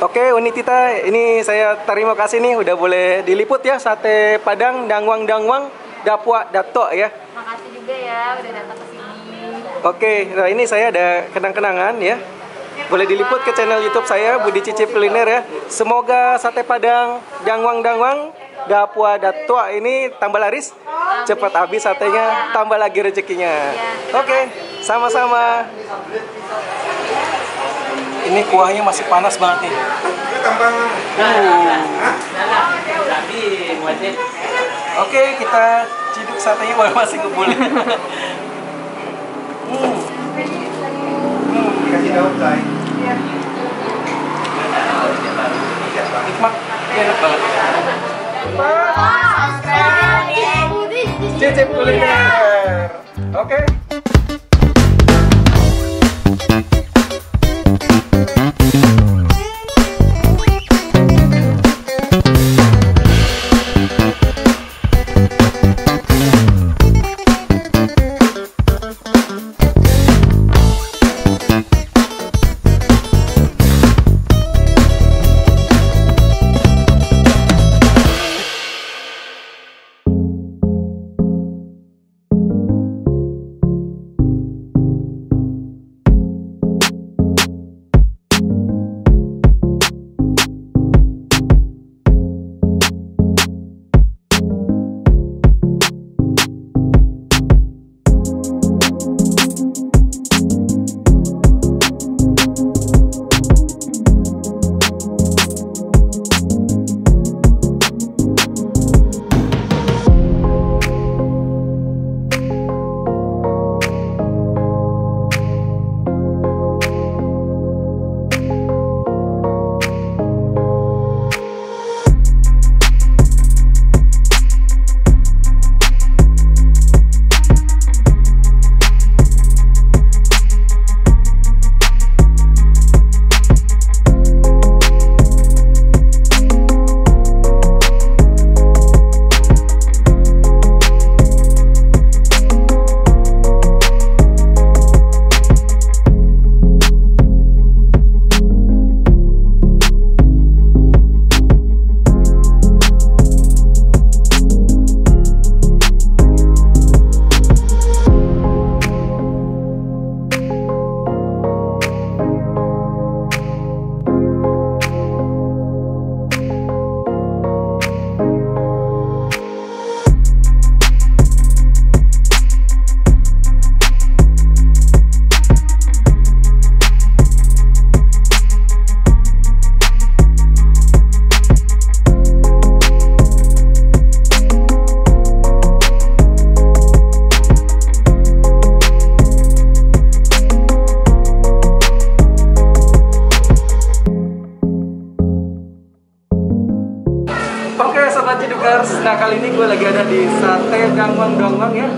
Oke, Unitita, ini saya terima kasih nih udah boleh diliput ya sate Padang Dangwang Dapua Dato ya. Makasih juga ya udah datang ke sini. Oke, nah ini saya ada kenang-kenangan ya. Boleh diliput ke channel YouTube saya Budi Cicip Kuliner ya. Semoga sate Padang Dangwang Dapua Dato ini tambah laris. Cepat habis satenya, tambah lagi rezekinya. Oke, sama-sama. Ini kuahnya masih panas banget nih. Oke, kita ciduk satenya baru masih ngebul. Dikasih daun say. Nikmat, enak banget. Cicip Kuliner. Oke. Sobat Cidukers, nah kali ini gue lagi ada di sate Dangwang ya.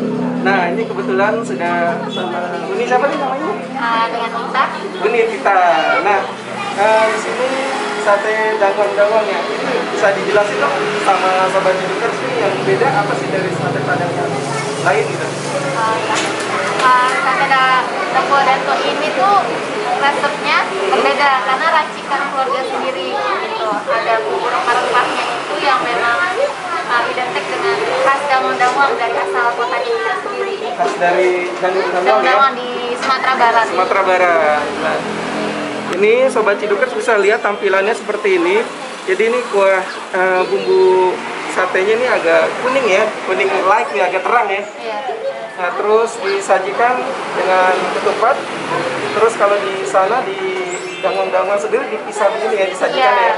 Nah ini kebetulan sudah sama Uni, siapa nih namanya? Dengan Nita. Unitita. Nah di sini sate Dangwang ya. Ini bisa dijelasin dong sama Sobat Cidukers ini yang beda apa sih dari sate Padang yang lain gitu? Sate Dapua Dato ini tuh resepnya berbeda karena racikan keluarga sendiri gitu. Ada bumbu rempah-rempahnya itu yang memang identik dengan khas Dangwang dari asal kota kita sendiri. Khas dari Dangwang ya? Di Sumatera Barat. Sumatera Barat. Nah, ini Sobat Cidukers bisa lihat tampilannya seperti ini. Jadi ini kuah bumbu satenya ini agak kuning ya, kuning light nih, agak terang ya. Iya. Nah, terus disajikan dengan ketupat. Terus kalau di sana di Dangwang sendiri dipisah begini ya, disajikan ya.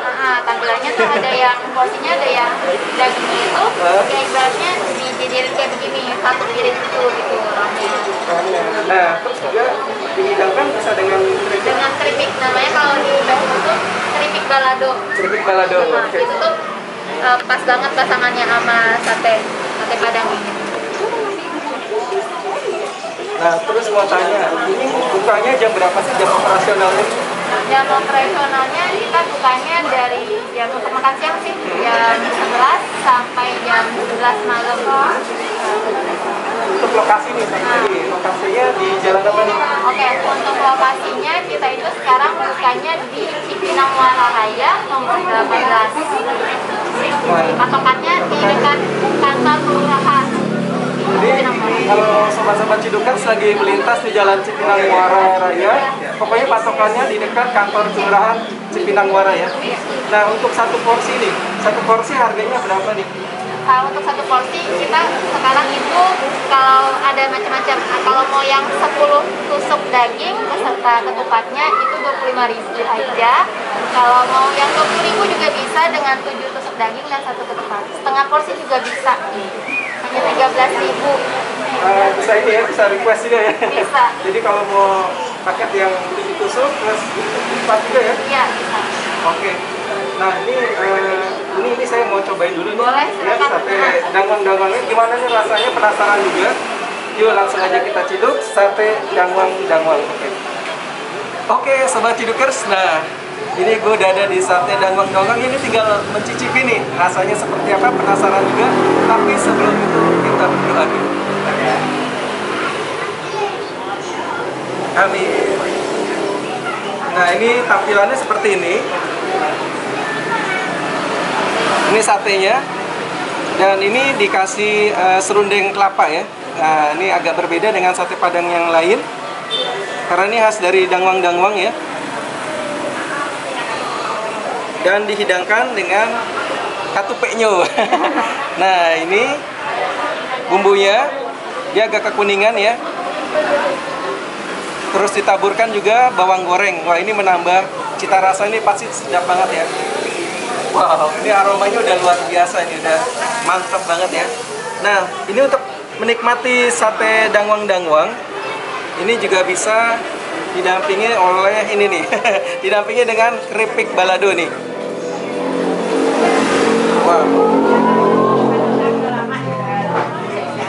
Tampilannya tuh ada yang porsinya, ada yang dagingnya itu kayak ibaratnya dijadiin kayak begini, satu piring gitu orangnya. Nah, terus juga dihidangkan bisa dengan keripik. Dengan keripik, namanya kalau di Bandung itu keripik balado. Keripik balado. Nah, itu tuh pas banget pasangannya sama sate Padang ini. Nah, terus mau tanya, ini bukanya jam berapa sih, jam operasionalnya? Jam operasionalnya kita bukanya dari jam untuk makan siang sih, jam 11 sampai jam 11 malam. untuk lokasi nih, jadi lokasinya di jalan apa nih? Oke, untuk lokasinya kita itu sekarang bukanya di Cipinang Muara Raya nomor 18. Patokannya di dekat kantor kelurahan. Jadi kalau sobat-sobat Cidukers lagi melintas di Jalan Cipinang Muara Raya, pokoknya patokannya di dekat kantor kelurahan Cipinang Muara ya. Nah untuk satu porsi nih, satu porsi harganya berapa nih? Untuk satu porsi kita sekarang itu kalau ada macam-macam. Kalau mau yang 10 tusuk daging beserta ketupatnya itu 25.000 aja. Kalau mau yang 20.000 juga bisa dengan 7 tusuk daging dan 1 ketupat. Setengah porsi juga bisa. Hanya 13.000. Bisa ini ya, bisa request juga ya. Bisa. Jadi kalau mau paket yang 7 tusuk plus ketupat juga ya? Iya, bisa. Oke. Nah ini saya mau cobain dulu nih. Boleh, Ya, silakan. sate dangwang-dangwangnya gimana nih rasanya, penasaran juga. Yuk langsung aja kita ciduk sate dangwang-dangwang. Oke, sobat Cidukers. Nah, ini gue udah ada di sate dangwang-dangwang. Ini tinggal mencicipi nih rasanya seperti apa, penasaran juga. Tapi sebelum itu kita berdoa dulu. Amin. Nah, ini tampilannya seperti ini. Ini satenya, dan ini dikasih serundeng kelapa ya. Nah, ini agak berbeda dengan sate padang yang lain, karena ini khas dari dangwang-dangwang ya. Dan dihidangkan dengan katupenyo. Nah, ini bumbunya, dia agak kekuningan ya. Terus ditaburkan juga bawang goreng. Wah, ini menambah cita rasa, ini pasti sedap banget ya. Wow, ini aromanya udah luar biasa, ini udah mantap banget ya. Nah, ini untuk menikmati sate dangwang-dangwang, ini juga bisa didampingi oleh ini nih, didampingi dengan keripik balado nih. Wow.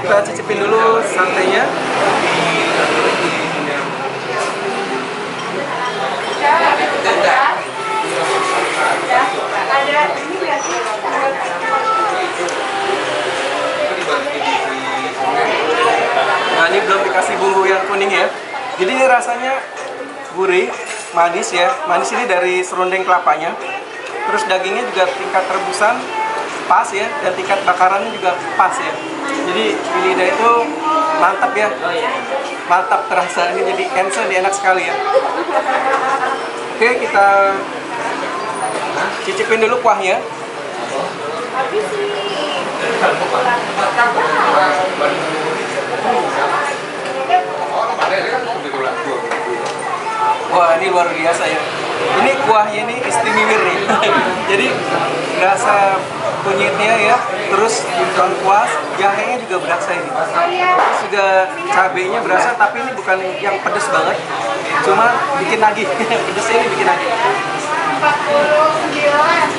Kita cicipin dulu satenya. Nah, ini belum dikasih bumbu yang kuning ya. Jadi ini rasanya gurih, manis ya. Manis ini dari serundeng kelapanya. Terus dagingnya juga tingkat rebusan pas ya, dan tingkat bakarannya juga pas ya. Jadi di lidah itu mantap ya. Mantap terasa, ini jadi cancel, ini enak sekali ya. Oke, kita cicipin dulu kuahnya. Wah, ini luar biasa ya. Ini kuahnya ini istimewa nih. Jadi rasa kunyitnya ya, terus lengkuas, jahenya juga berasa ini. Terus juga cabenya berasa, tapi ini bukan yang pedes banget. Cuma bikin lagi. Pedesnya ini bikin lagi. 49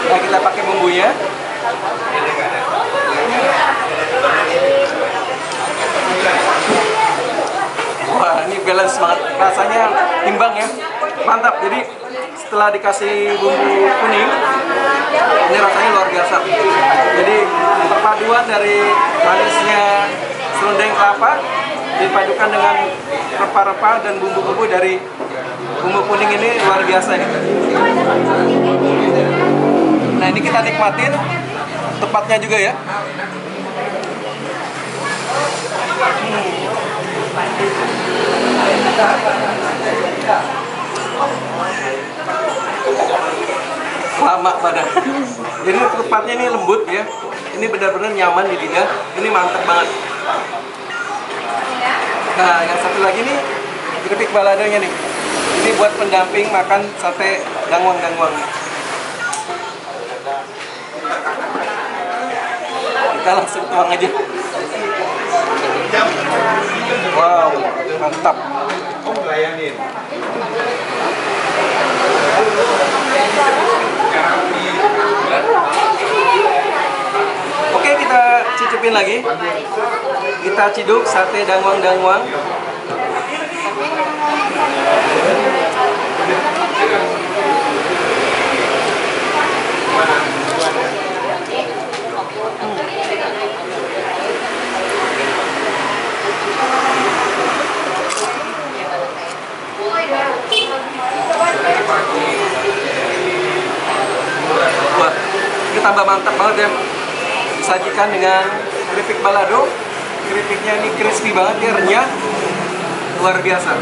Nah, kita pakai bumbunya. Wah, ini balance banget, rasanya imbang ya, mantap. Jadi setelah dikasih bumbu kuning, ini rasanya luar biasa. Jadi perpaduan dari manisnya serundeng kelapa dipadukan dengan rempah-rempah dan bumbu-bumbu dari bumbu kuning, ini luar biasa ya. Nah, ini kita nikmatin tepatnya juga ya. Lama pada. Jadi tepatnya ini lembut ya. Ini benar-benar nyaman di lidah. Ini mantap banget. Nah, yang satu lagi nih keripik baladonya nih. Ini buat pendamping makan sate dangwang-dangwang. Kita langsung tuang aja. Wow, mantap. Oke, kita cicipin lagi. Kita ciduk sate dangwang-dangwang. tambah mantap banget ya. Disajikan dengan keripik balado. Keripiknya ini crispy banget ya, renyah. Luar biasa.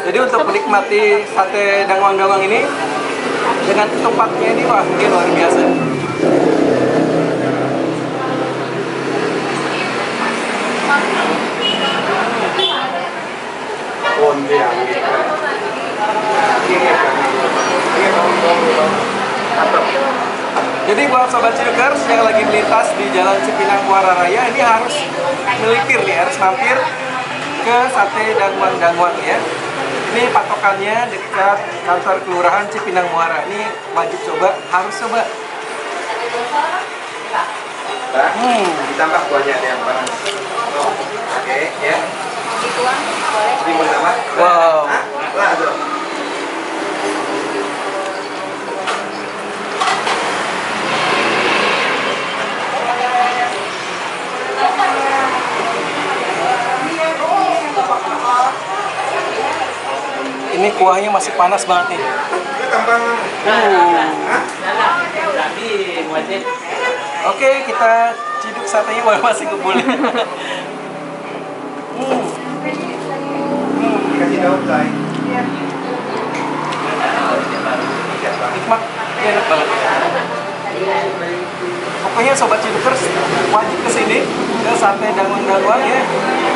Jadi untuk menikmati sate dangwang-dangwang ini dengan ketupatnya ini, wah mungkin luar biasa. Jadi buat sobat Cidukers yang lagi melintas di Jalan Cipinang Muara Raya, ini harus melipir nih, harus mampir ke sate dangwang-dangwang ya. Ini patokannya dekat kantor kelurahan Cipinang Muara. Ini wajib coba, harus coba. Ditambah kuahnya ada yang panas. Oke, ya. Dituang boleh. Ini mau tambah? Wow. Lah, tuh. Ini kuahnya masih panas banget nih. Itu tambah. Oke, kita ciduk satenya wah masih ngebul. Kasih daun, Say. Nikmat, enak banget. Pokoknya sobat Cidukers wajib kesini ke sate dangwang-dangwang ya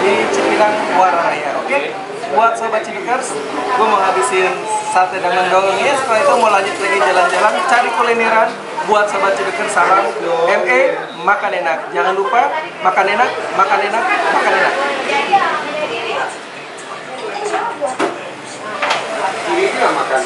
di Cipinang Muara Raya. Oke, buat sobat Cidukers, gue mau habisin sate dangwang-dangwang ya. Setelah itu mau lanjut lagi jalan-jalan cari kulineran. Buat sobat Cidukers salam ME makan enak. Jangan lupa makan enak, makan enak, makan enak. Ini juga makan.